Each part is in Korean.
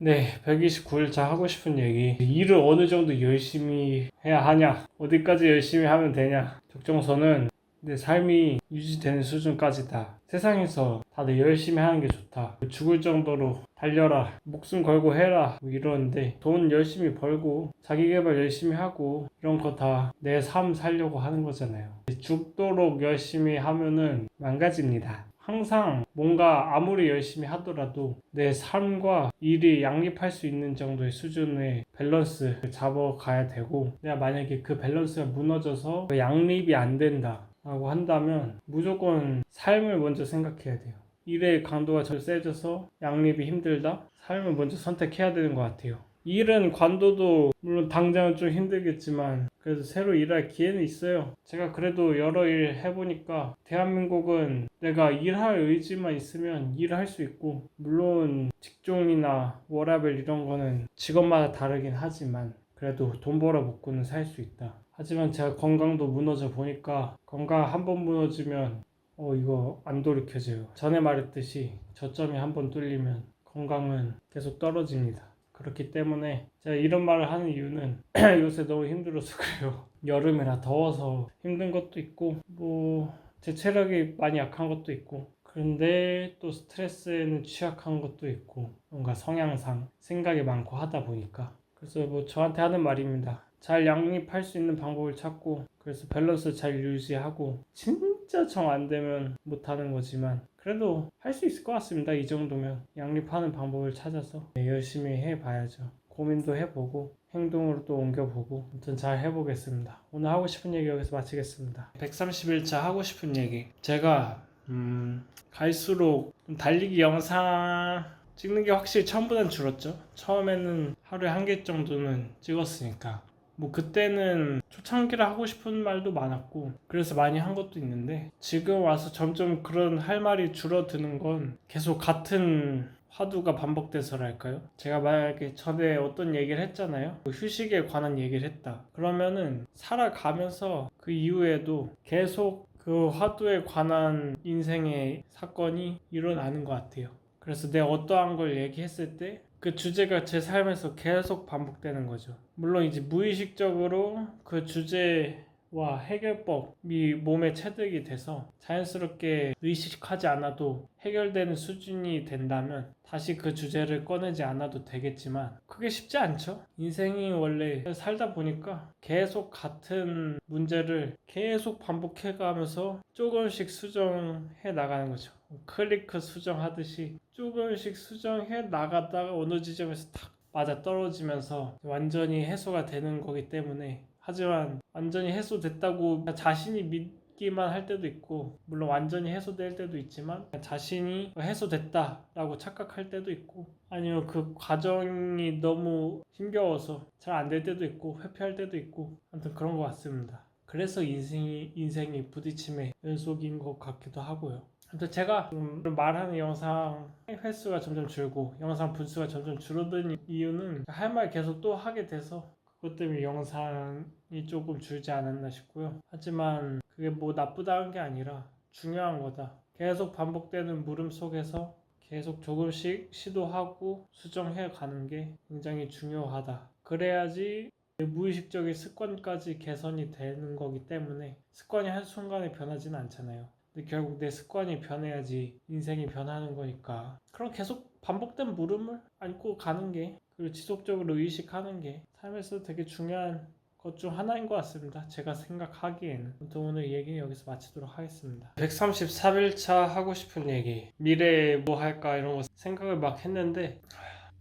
네, 129일차 하고 싶은 얘기. 일을 어느 정도 열심히 해야 하냐? 어디까지 열심히 하면 되냐? 적정선은 내 삶이 유지되는 수준까지다. 세상에서 다들 열심히 하는 게 좋다. 죽을 정도로 달려라. 목숨 걸고 해라. 뭐 이러는데 돈 열심히 벌고 자기계발 열심히 하고 이런 거 다 내 삶 살려고 하는 거잖아요. 죽도록 열심히 하면은 망가집니다. 항상 뭔가 아무리 열심히 하더라도 내 삶과 일이 양립할 수 있는 정도의 수준의 밸런스 잡아가야 되고, 내가 만약에 그 밸런스가 무너져서 양립이 안 된다 라고 한다면 무조건 삶을 먼저 생각해야 돼요. 일의 강도가 더 세져서 양립이 힘들다? 삶을 먼저 선택해야 되는 것 같아요. 일은 관둬도 물론 당장은 좀 힘들겠지만 그래도 새로 일할 기회는 있어요. 제가 그래도 여러 일 해보니까 대한민국은 내가 일할 의지만 있으면 일할 수 있고, 물론 직종이나 워라밸 이런 거는 직업마다 다르긴 하지만 그래도 돈 벌어 먹고는 살 수 있다. 하지만 제가 건강도 무너져 보니까, 건강 한번 무너지면 이거 안 돌이켜져요. 전에 말했듯이 저점이 한번 뚫리면 건강은 계속 떨어집니다. 그렇기 때문에 제가 이런 말을 하는 이유는 요새 너무 힘들어서 그래요. 여름이라 더워서 힘든 것도 있고, 제 체력이 많이 약한 것도 있고, 그런데 또 스트레스에는 취약한 것도 있고, 뭔가 성향상 생각이 많고 하다 보니까. 그래서 저한테 하는 말입니다. 잘 양립할 수 있는 방법을 찾고, 그래서 밸런스 잘 유지하고, 진짜 정 안 되면 못하는 거지만 그래도 할 수 있을 것 같습니다. 이 정도면 양립하는 방법을 찾아서 열심히 해봐야죠. 고민도 해보고 행동으로 또 옮겨보고, 아무튼 잘 해보겠습니다. 오늘 하고 싶은 얘기 여기서 마치겠습니다. 130일차 하고 싶은 얘기. 제가 갈수록 달리기 영상 찍는 게 확실히 처음보다는 줄었죠. 처음에는 하루에 한 개 정도는 찍었으니까 그때는 초창기라 하고 싶은 말도 많았고 그래서 많이 한 것도 있는데, 지금 와서 점점 그런 할 말이 줄어드는 건 계속 같은 화두가 반복돼서랄까요? 제가 만약에 전에 어떤 얘기를 했잖아요. 휴식에 관한 얘기를 했다. 그러면은 살아가면서 그 이후에도 계속 그 화두에 관한 인생의 사건이 일어나는 것 같아요. 그래서 내가 어떠한 걸 얘기했을 때 그 주제가 제 삶에서 계속 반복되는 거죠. 물론 이제 무의식적으로 그 주제와 해결법이 몸에 체득이 돼서 자연스럽게 의식하지 않아도 해결되는 수준이 된다면 다시 그 주제를 꺼내지 않아도 되겠지만, 그게 쉽지 않죠. 인생이 원래 살다 보니까 계속 같은 문제를 계속 반복해가면서 조금씩 수정해 나가는 거죠. 클리크 수정하듯이 조금씩 수정해 나가다가 어느 지점에서 탁 맞아 떨어지면서 완전히 해소가 되는 거기 때문에. 하지만 완전히 해소됐다고 자신이 믿기만 할 때도 있고, 물론 완전히 해소될 때도 있지만 자신이 해소됐다라고 착각할 때도 있고, 아니면 그 과정이 너무 힘겨워서 잘 안 될 때도 있고 회피할 때도 있고, 아무튼 그런 것 같습니다. 그래서 인생이 부딪힘의 연속인 것 같기도 하고요. 아무튼 제가 말하는 영상 횟수가 점점 줄고 영상 분수가 점점 줄어든 이유는 할 말 계속 또 하게 돼서 그것 때문에 영상이 조금 줄지 않았나 싶고요. 하지만 그게 나쁘다는 게 아니라 중요한 거다. 계속 반복되는 물음 속에서 계속 조금씩 시도하고 수정해 가는 게 굉장히 중요하다. 그래야지 무의식적인 습관까지 개선이 되는 거기 때문에. 습관이 한순간에 변하지는 않잖아요. 근데 결국 내 습관이 변해야지 인생이 변하는 거니까, 그럼 계속 반복된 물음을 안고 가는 게, 그리고 지속적으로 의식하는 게 삶에서 되게 중요한 것 중 하나인 것 같습니다. 제가 생각하기에는. 아무튼 오늘 얘기는 여기서 마치도록 하겠습니다. 133일차 하고 싶은 얘기. 미래에 뭐 할까 이런 거 생각을 막 했는데,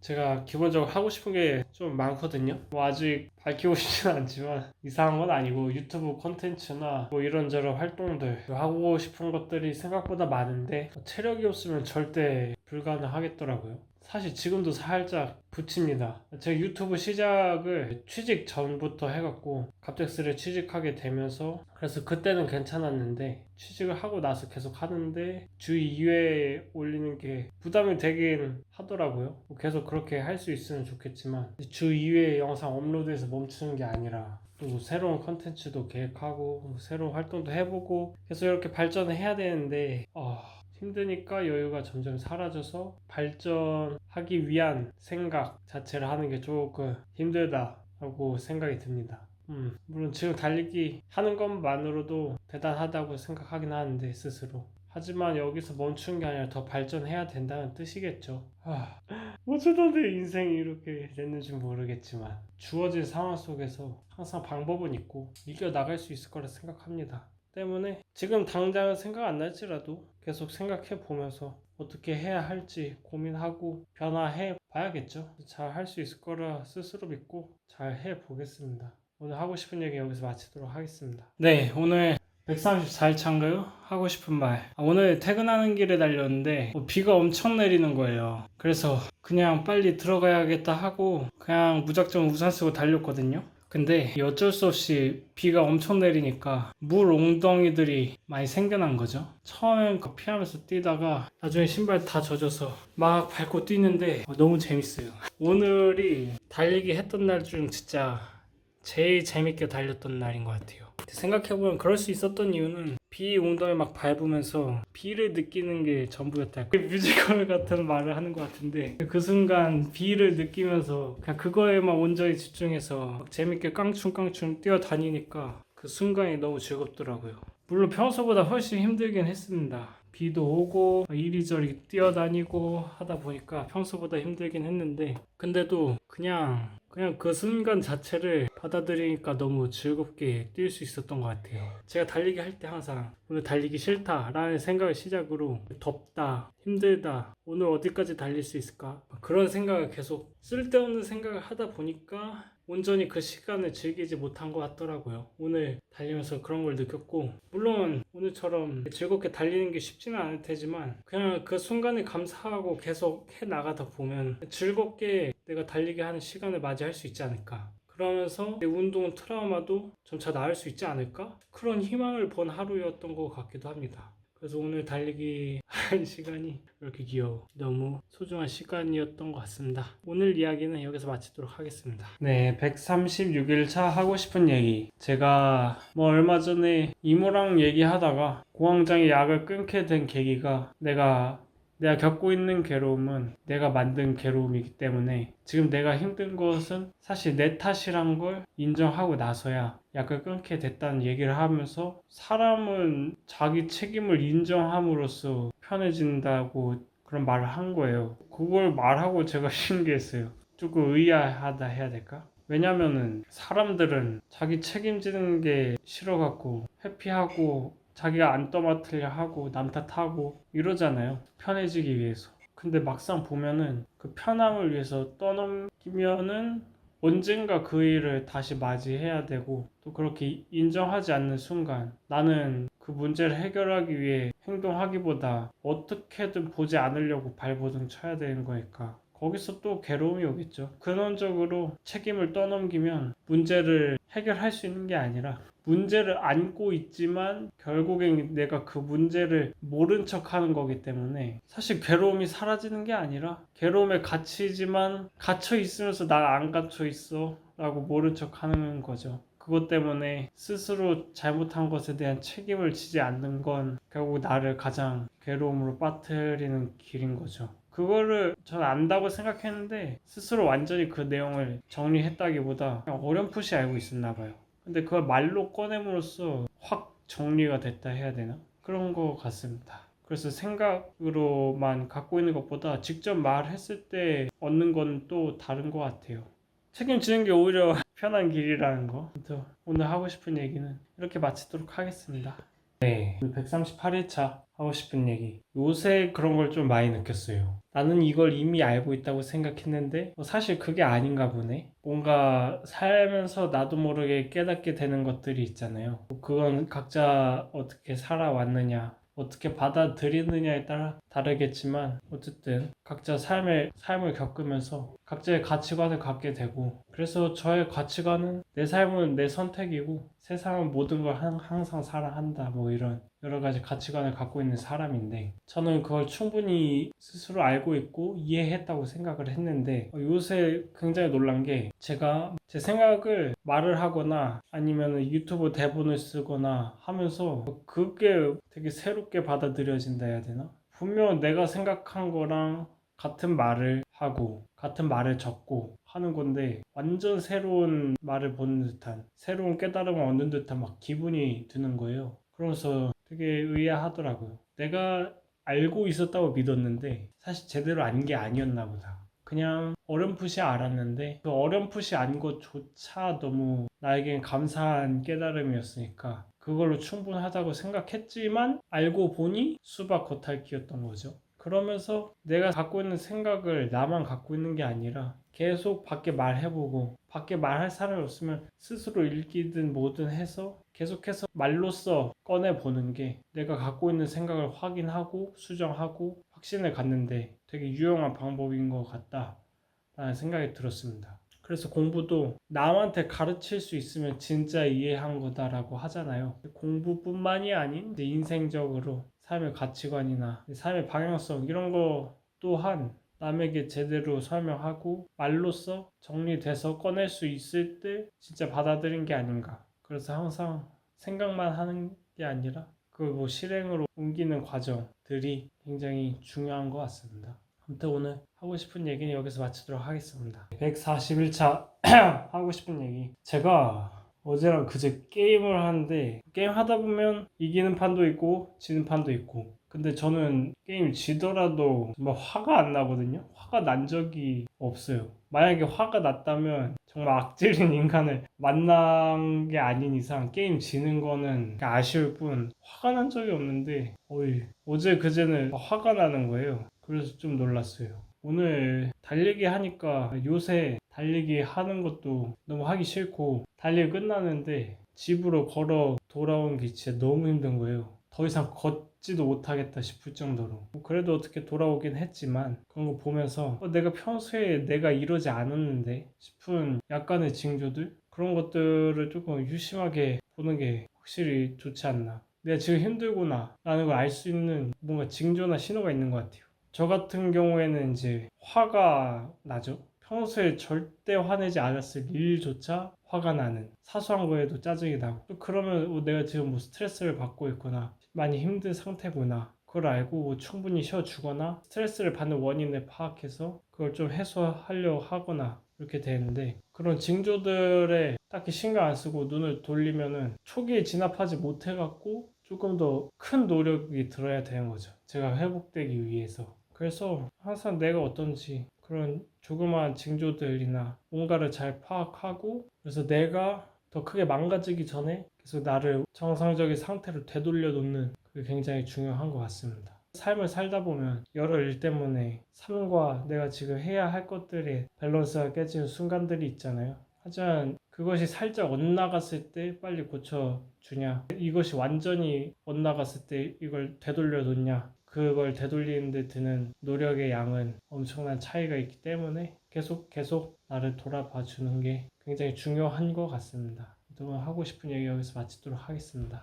제가 기본적으로 하고 싶은 게 좀 많거든요. 아직 밝히고 싶지는 않지만 이상한 건 아니고, 유튜브 콘텐츠나 이런저런 활동들 하고 싶은 것들이 생각보다 많은데 체력이 없으면 절대 불가능하겠더라고요. 사실 지금도 살짝 붙입니다. 제가 유튜브 시작을 취직 전부터 해갖고 갑작스레 취직하게 되면서, 그래서 그때는 괜찮았는데 취직을 하고 나서 계속 하는데 주 2회 올리는 게 부담이 되긴 하더라고요. 계속 그렇게 할 수 있으면 좋겠지만 주 2회 영상 업로드해서 멈추는 게 아니라 또 새로운 컨텐츠도 계획하고 새로운 활동도 해보고 계속 이렇게 발전을 해야 되는데 힘드니까 여유가 점점 사라져서 발전하기 위한 생각 자체를 하는 게 조금 힘들다라고 생각이 듭니다. 물론 지금 달리기 하는 것만으로도 대단하다고 생각하긴 하는데 스스로. 하지만 여기서 멈추는 게 아니라 더 발전해야 된다는 뜻이겠죠. 어쩌다 내 인생이 이렇게 됐는지 모르겠지만 주어진 상황 속에서 항상 방법은 있고 이겨나갈 수 있을 거라 생각합니다. 때문에 지금 당장은 생각 안 날지라도 계속 생각해 보면서 어떻게 해야 할지 고민하고 변화해 봐야겠죠. 잘 할 수 있을 거라 스스로 믿고 잘 해 보겠습니다. 오늘 하고 싶은 얘기 여기서 마치도록 하겠습니다. 네, 오늘 134일차인가요? 하고 싶은 말. 오늘 퇴근하는 길에 달렸는데 비가 엄청 내리는 거예요. 그래서 그냥 빨리 들어가야겠다 하고 그냥 무작정 우산 쓰고 달렸거든요. 근데 어쩔 수 없이 비가 엄청 내리니까 물 웅덩이들이 많이 생겨난 거죠. 처음엔 피하면서 뛰다가 나중에 신발 다 젖어서 막 밟고 뛰는데 너무 재밌어요. 오늘이 달리기 했던 날 중 진짜 제일 재밌게 달렸던 날인 것 같아요. 생각해보면 그럴 수 있었던 이유는 비 웅덩이 막 밟으면서 비를 느끼는 게 전부였다. 뮤지컬 같은 말을 하는 것 같은데 그 순간 비를 느끼면서 그냥 그거에만 온전히 집중해서 막 재밌게 깡충깡충 뛰어다니니까 그 순간이 너무 즐겁더라고요. 물론 평소보다 훨씬 힘들긴 했습니다. 비도 오고 이리저리 뛰어다니고 하다 보니까 평소보다 힘들긴 했는데 근데도 그냥 그 순간 자체를 받아들이니까 너무 즐겁게 뛸 수 있었던 것 같아요. 제가 달리기 할 때 항상 오늘 달리기 싫다 라는 생각을 시작으로 덥다, 힘들다, 오늘 어디까지 달릴 수 있을까 그런 생각을 계속 쓸데없는 생각을 하다 보니까 온전히 그 시간을 즐기지 못한 것 같더라고요. 오늘 달리면서 그런 걸 느꼈고 물론 오늘처럼 즐겁게 달리는 게 쉽지는 않을 테지만 그냥 그 순간을 감사하고 계속 해나가다 보면 즐겁게 내가 달리게 하는 시간을 맞이할 수 있지 않을까. 그러면서 내 운동 트라우마도 점차 나을 수 있지 않을까? 그런 희망을 본 하루였던 것 같기도 합니다. 그래서 오늘 달리기 한 시간이 이렇게 너무 소중한 시간이었던 것 같습니다. 오늘 이야기는 여기서 마치도록 하겠습니다. 네, 136일차 하고 싶은 얘기. 제가 얼마 전에 이모랑 얘기하다가 공황장애 약을 끊게 된 계기가 내가 겪고 있는 괴로움은 내가 만든 괴로움이기 때문에 지금 내가 힘든 것은 사실 내 탓이란 걸 인정하고 나서야 약을 끊게 됐다는 얘기를 하면서 사람은 자기 책임을 인정함으로써 편해진다고 그런 말을 한 거예요. 그걸 말하고 제가 신기했어요. 조금 의아하다 해야 될까? 왜냐면은 사람들은 자기 책임지는 게 싫어갖고 회피하고 자기가 안 떠맡으려 하고 남 탓하고 이러잖아요. 편해지기 위해서. 근데 막상 보면은 그 편함을 위해서 떠넘기면은 언젠가 그 일을 다시 맞이해야 되고 또 그렇게 인정하지 않는 순간 나는 그 문제를 해결하기 위해 행동하기보다 어떻게든 보지 않으려고 발버둥 쳐야 되는 거니까 거기서 또 괴로움이 오겠죠. 근원적으로 책임을 떠넘기면 문제를 해결할 수 있는 게 아니라 문제를 안고 있지만 결국엔 내가 그 문제를 모른 척 하는 거기 때문에 사실 괴로움이 사라지는 게 아니라 괴로움에 갇히지만 갇혀 있으면서 나 안 갇혀 있어 라고 모른 척 하는 거죠. 그것 때문에 스스로 잘못한 것에 대한 책임을 지지 않는 건 결국 나를 가장 괴로움으로 빠뜨리는 길인 거죠. 그거를 전 안다고 생각했는데 스스로 완전히 그 내용을 정리했다기보다 그냥 어렴풋이 알고 있었나 봐요. 근데 그걸 말로 꺼냄으로써 확 정리가 됐다 해야 되나? 그런 거 같습니다. 그래서 생각으로만 갖고 있는 것보다 직접 말했을 때 얻는 건 또 다른 것 같아요. 책임지는 게 오히려 편한 길이라는 거. 오늘 하고 싶은 얘기는 이렇게 마치도록 하겠습니다. 네, 138일차 하고 싶은 얘기. 요새 그런 걸 좀 많이 느꼈어요. 나는 이걸 이미 알고 있다고 생각했는데 사실 그게 아닌가 보네. 뭔가 살면서 나도 모르게 깨닫게 되는 것들이 있잖아요. 그건 각자 어떻게 살아왔느냐 어떻게 받아들이느냐에 따라 다르겠지만 어쨌든 각자 삶을 겪으면서 각자의 가치관을 갖게 되고 그래서 저의 가치관은 내 삶은 내 선택이고 세상은 모든 걸 항상 사랑한다 이런 여러 가지 가치관을 갖고 있는 사람인데 저는 그걸 충분히 스스로 알고 있고 이해했다고 생각을 했는데 요새 굉장히 놀란 게 제가 제 생각을 말을 하거나 아니면 유튜브 대본을 쓰거나 하면서 그게 되게 새롭게 받아들여진다 해야 되나? 분명 내가 생각한 거랑 같은 말을 하고 같은 말을 적고 하는 건데 완전 새로운 말을 보는 듯한 새로운 깨달음을 얻는 듯한 막 기분이 드는 거예요. 그러면서 되게 의아하더라고요. 내가 알고 있었다고 믿었는데 사실 제대로 안 게 아니었나 보다. 그냥 어렴풋이 알았는데 그 어렴풋이 안 것조차 너무 나에겐 감사한 깨달음이었으니까 그걸로 충분하다고 생각했지만 알고 보니 수박 겉핥기였던 거죠. 그러면서 내가 갖고 있는 생각을 나만 갖고 있는 게 아니라 계속 밖에 말해보고 밖에 말할 사람이 없으면 스스로 읽기든 뭐든 해서 계속해서 말로써 꺼내보는 게 내가 갖고 있는 생각을 확인하고 수정하고 확신을 갖는데 되게 유용한 방법인 것 같다라는 생각이 들었습니다. 그래서 공부도 남한테 가르칠 수 있으면 진짜 이해한 거다라고 하잖아요. 공부뿐만이 아닌 인생적으로 삶의 가치관이나 삶의 방향성 이런 거 또한 남에게 제대로 설명하고 말로써 정리돼서 꺼낼 수 있을 때 진짜 받아들인 게 아닌가. 그래서 항상 생각만 하는 게 아니라 그 뭐 실행으로 옮기는 과정들이 굉장히 중요한 것 같습니다. 아무튼 오늘 하고 싶은 얘기는 여기서 마치도록 하겠습니다. 141차 하고 싶은 얘기. 제가 어제랑 그제 게임을 하는데 게임 하다 보면 이기는 판도 있고 지는 판도 있고 근데 저는 게임 지더라도 정말 화가 안 나거든요. 화가 난 적이 없어요. 만약에 화가 났다면 정말 악질인 인간을 만난 게 아닌 이상 게임 지는 거는 아쉬울 뿐 화가 난 적이 없는데 어제 그제는 화가 나는 거예요. 그래서 좀 놀랐어요. 오늘 달리기 하니까 요새 달리기 하는 것도 너무 하기 싫고 달리기 끝나는데 집으로 걸어 돌아오는 게 진짜 너무 힘든 거예요. 더 이상 걷지도 못하겠다 싶을 정도로 그래도 어떻게 돌아오긴 했지만 그런 거 보면서 내가 평소에 내가 이러지 않았는데 싶은 약간의 징조들 그런 것들을 조금 유심하게 보는 게 확실히 좋지 않나. 내가 지금 힘들구나 라는 걸 알 수 있는 뭔가 징조나 신호가 있는 것 같아요. 저 같은 경우에는 이제 화가 나죠. 평소에 절대 화내지 않았을 일조차 화가 나는 사소한 거에도 짜증이 나고 또 그러면 내가 지금 뭐 스트레스를 받고 있거나 많이 힘든 상태구나 그걸 알고 뭐 충분히 쉬어주거나 스트레스를 받는 원인을 파악해서 그걸 좀 해소하려고 하거나 이렇게 되는데 그런 징조들에 딱히 신경 안 쓰고 눈을 돌리면은 초기에 진압하지 못해갖고 조금 더 큰 노력이 들어야 되는 거죠. 제가 회복되기 위해서. 그래서 항상 내가 어떤지 그런 조그마한 징조들이나 뭔가를 잘 파악하고 그래서 내가 더 크게 망가지기 전에 계속 나를 정상적인 상태로 되돌려 놓는 그게 굉장히 중요한 것 같습니다. 삶을 살다 보면 여러 일 때문에 삶과 내가 지금 해야 할 것들의 밸런스가 깨지는 순간들이 있잖아요. 하지만 그것이 살짝 엇나갔을 때 빨리 고쳐주냐 이것이 완전히 엇나갔을 때 이걸 되돌려 놓냐 그걸 되돌리는 데 드는 노력의 양은 엄청난 차이가 있기 때문에 계속 나를 돌아봐 주는 게 굉장히 중요한 것 같습니다. 오늘 하고 싶은 얘기 여기서 마치도록 하겠습니다.